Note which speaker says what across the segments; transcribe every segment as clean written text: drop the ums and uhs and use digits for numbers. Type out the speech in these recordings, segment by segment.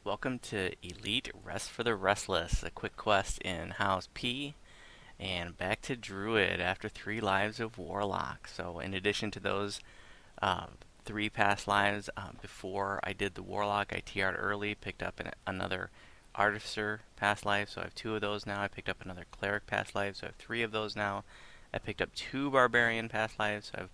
Speaker 1: welcome to Elite Rest for the Restless, a quick quest in House P, and back to Druid after 3 lives of Warlock. So in addition to those uh, 3 past lives, before I did the Warlock, I TR'd early, picked up another Artificer past life, so I have 2 of those now. I picked up another Cleric past life, so I have 3 of those now. I picked up 2 Barbarian past lives, so I have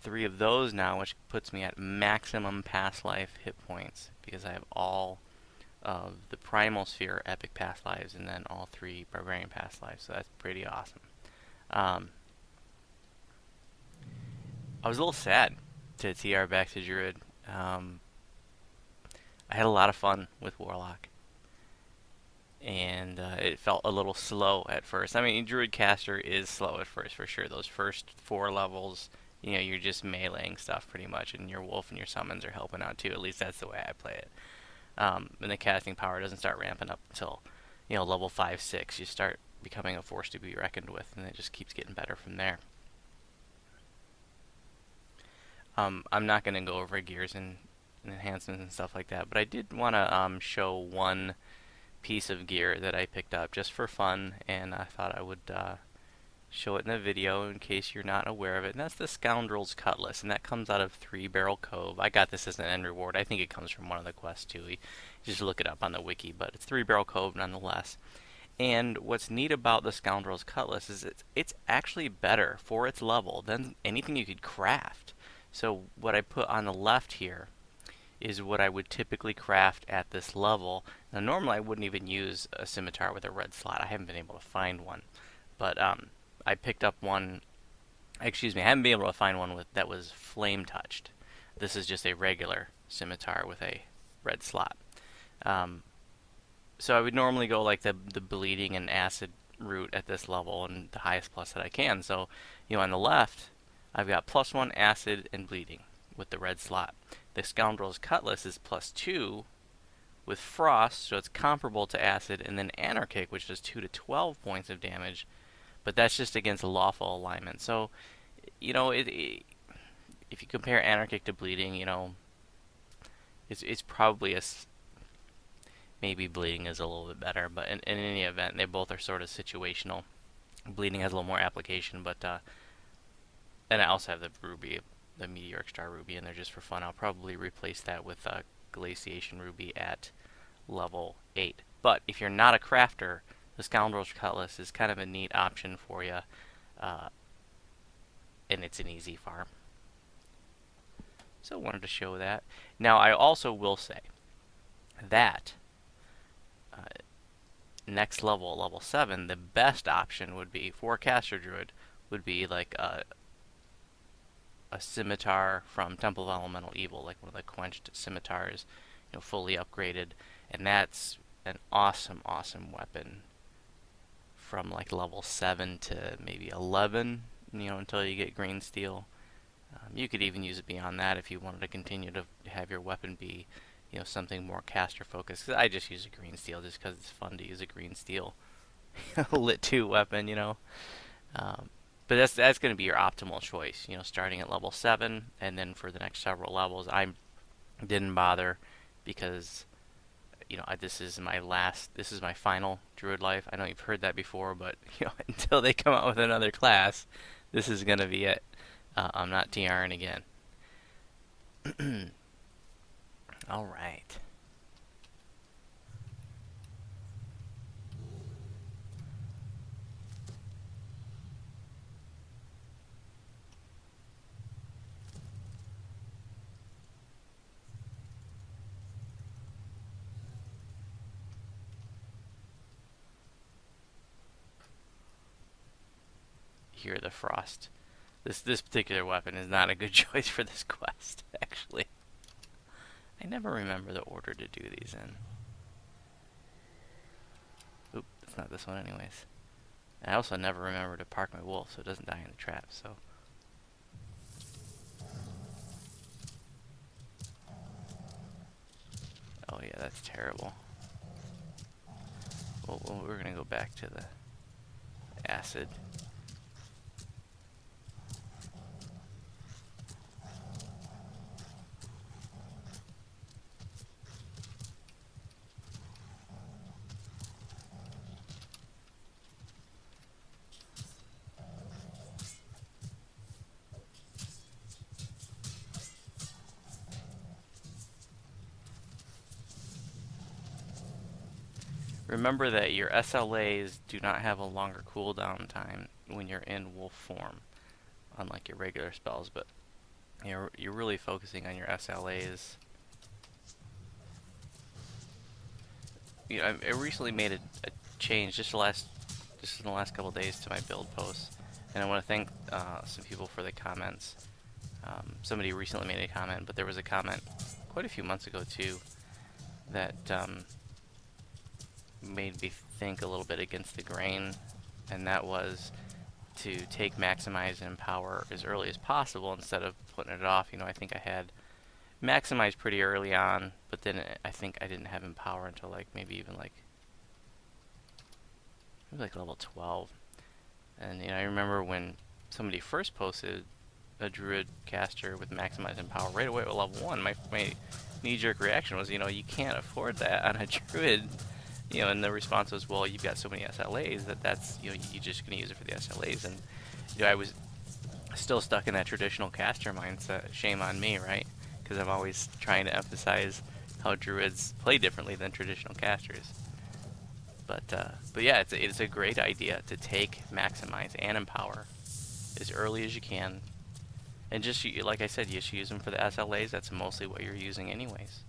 Speaker 1: 3 of those now, which puts me at maximum past life hit points because I have all of the Primal Sphere epic past lives and then all 3 Barbarian past lives, so that's pretty awesome. Um, I was a little sad to TR back to Druid. Um, I had a lot of fun with Warlock, and it felt a little slow at first. I mean, Druid Caster is slow at first for sure. Those first 4 levels, you're just meleeing stuff pretty much, and your wolf and your summons are helping out too. At least that's the way I play it. And the casting power doesn't start ramping up until, level 5, 6. You start becoming a force to be reckoned with, and it just keeps getting better from there. I'm not going to go over gears and enhancements and stuff like that, but I did want to show one piece of gear that I picked up just for fun, and I thought I would show it in the video in case you're not aware of it, and that's the Scoundrel's Cutlass, and that comes out of 3 Barrel Cove. I got this as an end reward. I think it comes from one of the quests too. You just look it up on the wiki, but it's 3 Barrel Cove nonetheless. And what's neat about the Scoundrel's Cutlass is it's actually better for its level than anything you could craft. So what I put on the left here is what I would typically craft at this level. Now normally I wouldn't even use a scimitar with a red slot. I haven't been able to find one. But I picked up one, excuse me, I haven't been able to find one that was flame touched. This is just a regular scimitar with a red slot. So I would normally go like the bleeding and acid route at this level and the highest plus that I can. So, on the left, I've got +1 acid and bleeding with the red slot. The Scoundrel's Cutlass is +2 with frost, so it's comparable to acid, and then anarchic, which does 2 to 12 points of damage, but that's just against lawful alignment. So, if you compare anarchic to bleeding, it's probably maybe bleeding is a little bit better, but in any event, they both are sort of situational. Bleeding has a little more application, but and I also have the ruby, the meteoric star ruby in there just for fun. I'll probably replace that with glaciation ruby at level 8. But if you're not a crafter, the Scoundrel's Cutlass is kind of a neat option for you, and it's an easy farm. So I wanted to show that. Now I also will say that next level, level 7, the best option would be for a caster druid would be like a scimitar from Temple of Elemental Evil, like one of the quenched scimitars, fully upgraded, and that's an awesome weapon from like level 7 to maybe 11, until you get green steel. You could even use it beyond that if you wanted to continue to have your weapon be, something more caster focused. 'Cause I just use a green steel just because it's fun to use a green steel lit 2 weapon, But that's going to be your optimal choice, starting at level 7, and then for the next several levels. I didn't bother because, this is my final druid life. I know you've heard that before, but until they come out with another class, this is going to be it. I'm not TRing again. All right. Hear the frost. This particular weapon is not a good choice for this quest, actually. I never remember the order to do these in. Oop, that's not this one anyways. I also never remember to park my wolf so it doesn't die in the trap, so. Oh yeah, that's terrible. Well, we're gonna go back to the acid. remember that your SLAs do not have a longer cooldown time when you're in wolf form, unlike your regular spells, but you're really focusing on your SLAs. I recently made a change just in the last couple of days to my build posts, and I want to thank some people for the comments. Somebody recently made a comment, but there was a comment quite a few months ago too that made me think a little bit against the grain, and that was to take maximize and empower as early as possible instead of putting it off. I think I had maximize pretty early on, but then I think I didn't have empower until maybe even level 12. And I remember when somebody first posted a druid caster with maximize empower right away at level 1, my knee-jerk reaction was, you can't afford that on a druid. And the response was, well, you've got so many SLAs that's you're just going to use it for the SLAs. And I was still stuck in that traditional caster mindset. Shame on me, right? Because I'm always trying to emphasize how druids play differently than traditional casters. But yeah, it's a great idea to take maximize and empower as early as you can, and just like I said, you just use them for the SLAs. That's mostly what you're using anyways.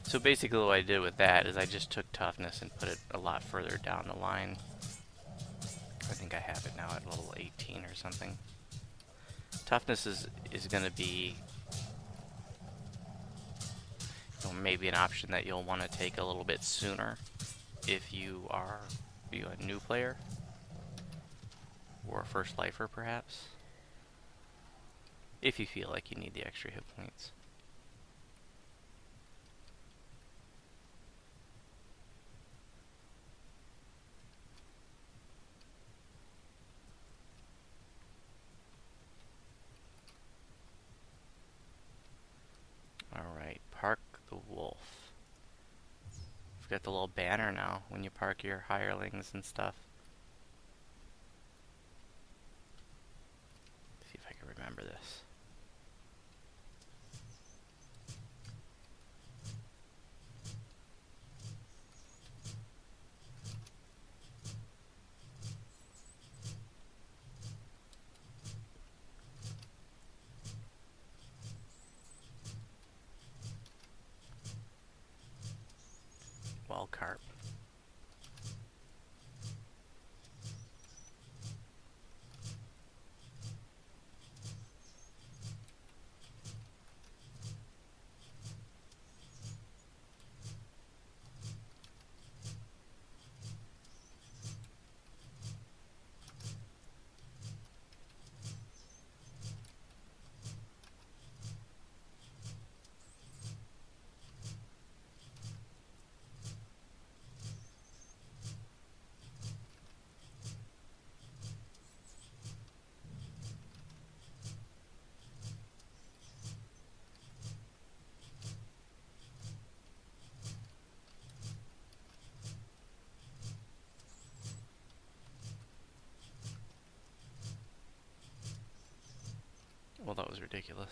Speaker 1: So basically what I did with that is I just took toughness and put it a lot further down the line. I think I have it now at level 18 or something. Toughness is going to be maybe an option that you'll want to take a little bit sooner if you are a new player or a first lifer, perhaps, if you feel like you need the extra hit points. Alright, park the wolf. We've got the little banner now when you park your hirelings and stuff. Let's see if I can remember this. Well, carp. Well, that was ridiculous.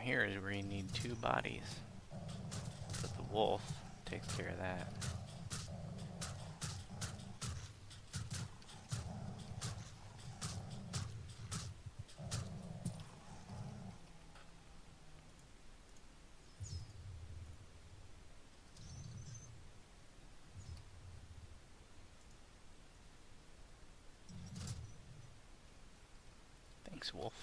Speaker 1: here is where you need 2 bodies. But the wolf takes care of that. Thanks, wolf.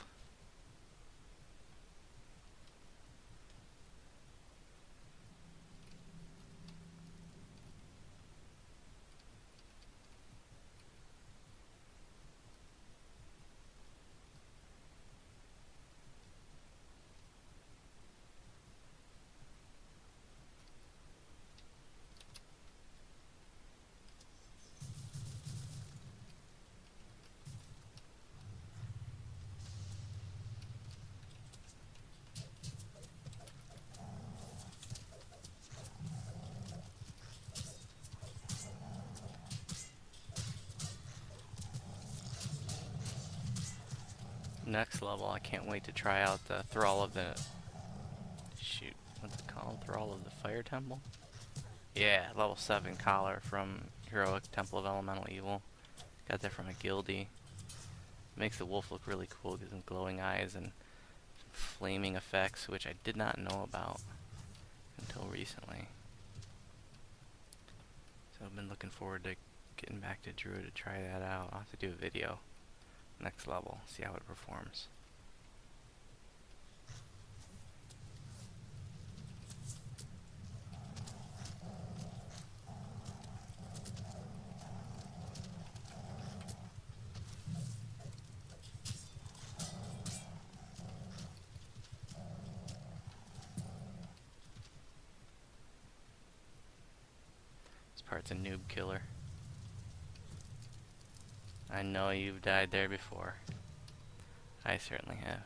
Speaker 1: Next level, I can't wait to try out the Thrall of the... Shoot, what's it called? Thrall of the Fire Temple? Yeah, level 7 collar from Heroic Temple of Elemental Evil. Got that from a guildie. Makes the wolf look really cool, gives him glowing eyes and flaming effects, which I did not know about until recently. So I've been looking forward to getting back to druid to try that out. I'll have to do a video next level, see how it performs. This part's a noob killer. I know you've died there before. I certainly have.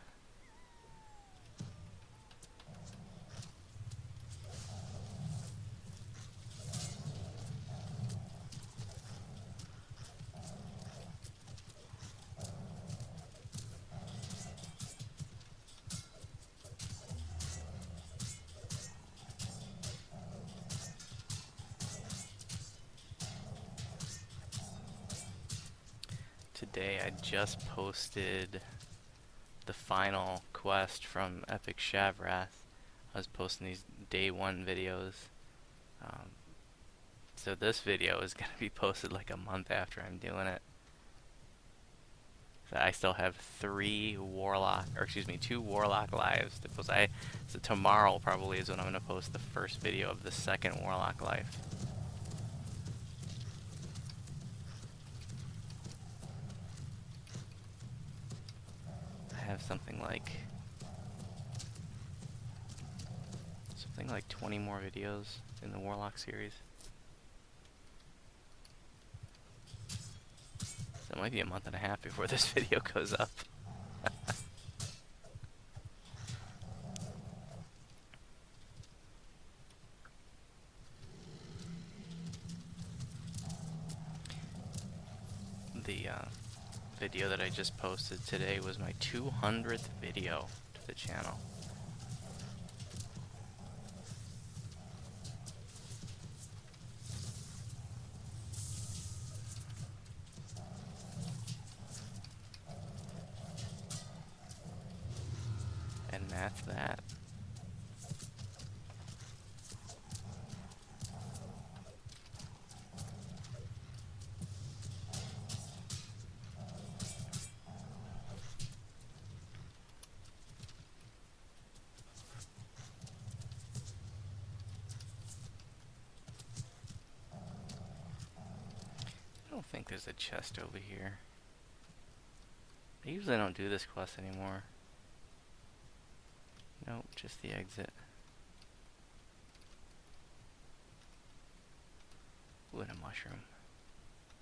Speaker 1: Today I just posted the final quest from Epic Shavrath. I was posting these day 1 videos. So this video is going to be posted like a month after I'm doing it. So I still have 2 Warlock lives to post. So tomorrow probably is when I'm going to post the first video of the second Warlock life. I have something like 20 more videos in the Warlock series. So it might be a month and a half before this video goes up. The video that I just posted today was my 200th video to the channel. And that's that. I don't think there's a chest over here. I usually don't do this quest anymore. Nope, just the exit. Ooh, and a mushroom.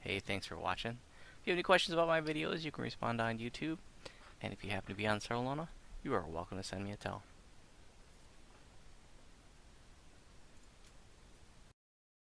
Speaker 1: Hey, thanks for watching. If you have any questions about my videos, you can respond on YouTube. And if you happen to be on Sarlona, you are welcome to send me a tell.